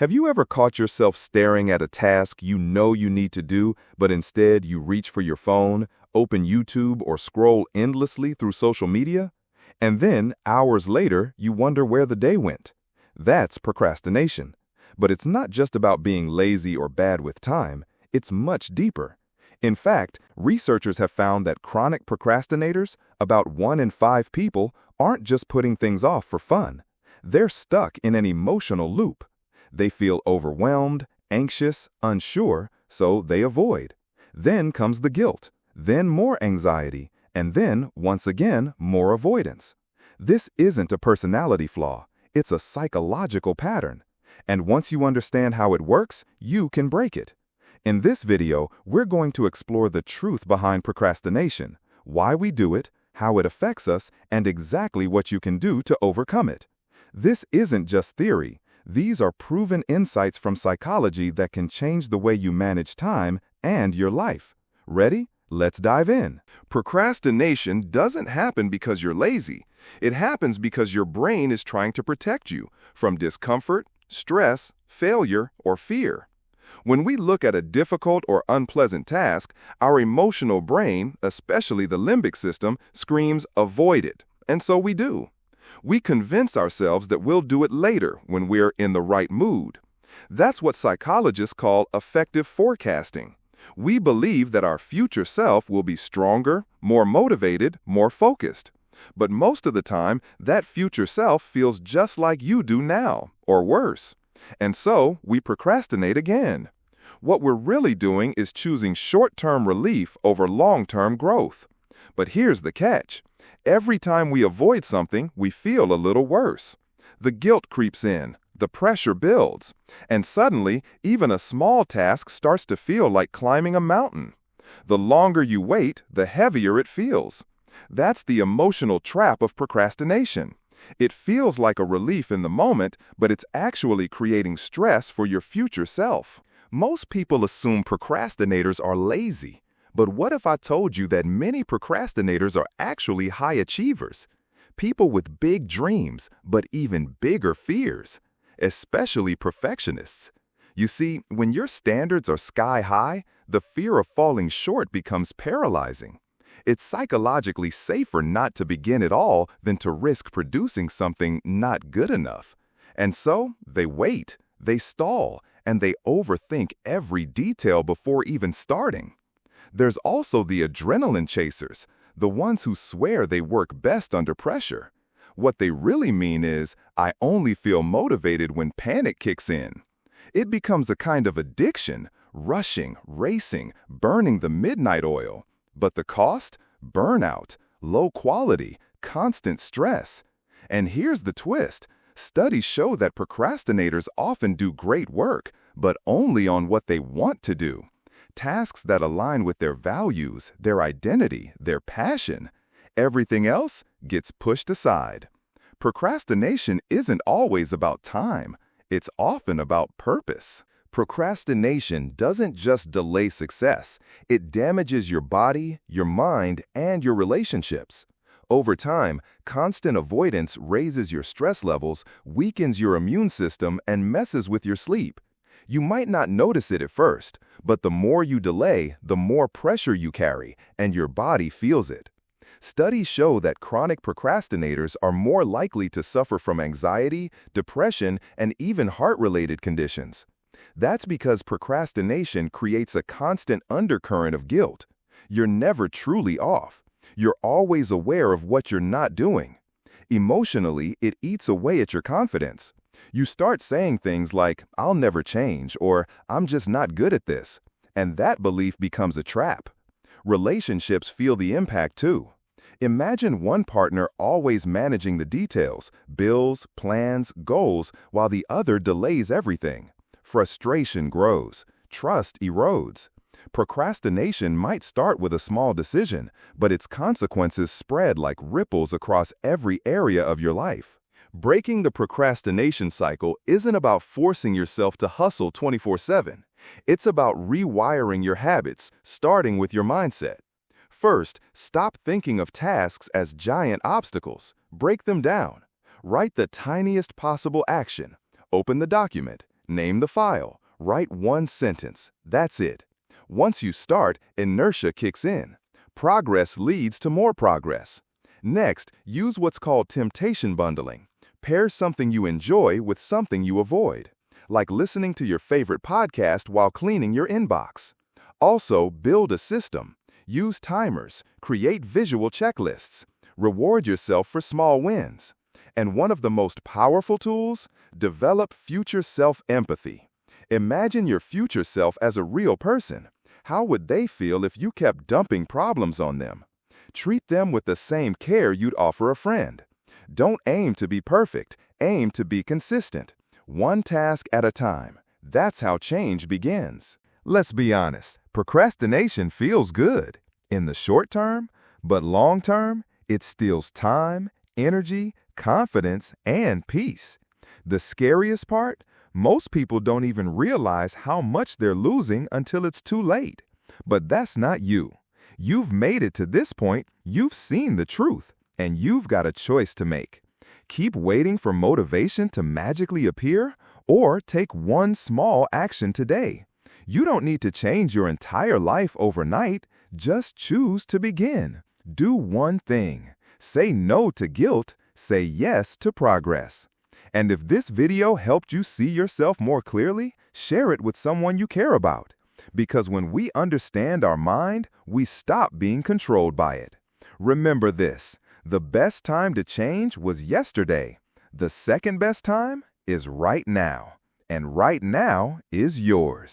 Have you ever caught yourself staring at a task you know you need to do, but instead you reach for your phone, open YouTube, or scroll endlessly through social media? And then, hours later, you wonder where the day went. That's procrastination. But it's not just about being lazy or bad with time, it's much deeper. In fact, researchers have found that chronic procrastinators, about 1 in 5 people, aren't just putting things off for fun. They're stuck in an emotional loop. They feel overwhelmed, anxious, unsure, so they avoid. Then comes the guilt, then more anxiety, and then, once again, more avoidance. This isn't a personality flaw, it's a psychological pattern. And once you understand how it works, you can break it. In this video, we're going to explore the truth behind procrastination, why we do it, how it affects us, and exactly what you can do to overcome it. This isn't just theory. These are proven insights from psychology that can change the way you manage time and your life. Ready? Let's dive in. Procrastination doesn't happen because you're lazy. It happens because your brain is trying to protect you from discomfort, stress, failure, or fear. When we look at a difficult or unpleasant task, our emotional brain, especially the limbic system, screams, "Avoid it." And so we do. We convince ourselves that we'll do it later when we're in the right mood. That's what psychologists call effective forecasting. We believe that our future self will be stronger, more motivated, more focused. But most of the time, that future self feels just like you do now, or worse. And so, we procrastinate again. What we're really doing is choosing short-term relief over long-term growth. But here's the catch. Every time we avoid something, we feel a little worse. The guilt creeps in, the pressure builds, and suddenly, even a small task starts to feel like climbing a mountain. The longer you wait, the heavier it feels. That's the emotional trap of procrastination. It feels like a relief in the moment, but it's actually creating stress for your future self. Most people assume procrastinators are lazy. But what if I told you that many procrastinators are actually high achievers? People with big dreams, but even bigger fears, especially perfectionists. You see, when your standards are sky high, the fear of falling short becomes paralyzing. It's psychologically safer not to begin at all than to risk producing something not good enough. And so, they wait, they stall, and they overthink every detail before even starting. There's also the adrenaline chasers, the ones who swear they work best under pressure. What they really mean is, I only feel motivated when panic kicks in. It becomes a kind of addiction, rushing, racing, burning the midnight oil. But the cost? Burnout, low quality, constant stress. And here's the twist. Studies show that procrastinators often do great work, but only on what they want to do. Tasks that align with their values, their identity, their passion. Everything else gets pushed aside. Procrastination isn't always about time. It's often about purpose. Procrastination doesn't just delay success. It damages your body, your mind, and your relationships. Over time, constant avoidance raises your stress levels, weakens your immune system, and messes with your sleep. You might not notice it at first, but the more you delay, the more pressure you carry, and your body feels it. Studies show that chronic procrastinators are more likely to suffer from anxiety, depression, and even heart-related conditions. That's because procrastination creates a constant undercurrent of guilt. You're never truly off. You're always aware of what you're not doing. Emotionally, it eats away at your confidence. You start saying things like, "I'll never change," or "I'm just not good at this." And that belief becomes a trap. Relationships feel the impact too. Imagine one partner always managing the details, bills, plans, goals, while the other delays everything. Frustration grows. Trust erodes. Procrastination might start with a small decision, but its consequences spread like ripples across every area of your life. Breaking the procrastination cycle isn't about forcing yourself to hustle 24/7. It's about rewiring your habits, starting with your mindset. First, stop thinking of tasks as giant obstacles. Break them down. Write the tiniest possible action. Open the document. Name the file. Write one sentence. That's it. Once you start, inertia kicks in. Progress leads to more progress. Next, use what's called temptation bundling. Pair something you enjoy with something you avoid, like listening to your favorite podcast while cleaning your inbox. Also, build a system. Use timers. Create visual checklists. Reward yourself for small wins. And one of the most powerful tools? Develop future self-empathy. Imagine your future self as a real person. How would they feel if you kept dumping problems on them? Treat them with the same care you'd offer a friend. Don't aim to be perfect. Aim to be consistent. One task at a time. That's how change begins. Let's be honest, procrastination feels good in the short term, but long term, it steals time, energy, confidence, and peace. The scariest part? Most people don't even realize how much they're losing until it's too late. But that's not you. You've made it to this point, you've seen the truth, and you've got a choice to make. Keep waiting for motivation to magically appear, or take one small action today. You don't need to change your entire life overnight, just choose to begin. Do one thing. Say no to guilt, say yes to progress. And if this video helped you see yourself more clearly, share it with someone you care about. Because when we understand our mind, we stop being controlled by it. Remember this, the best time to change was yesterday. The second best time is right now. And right now is yours.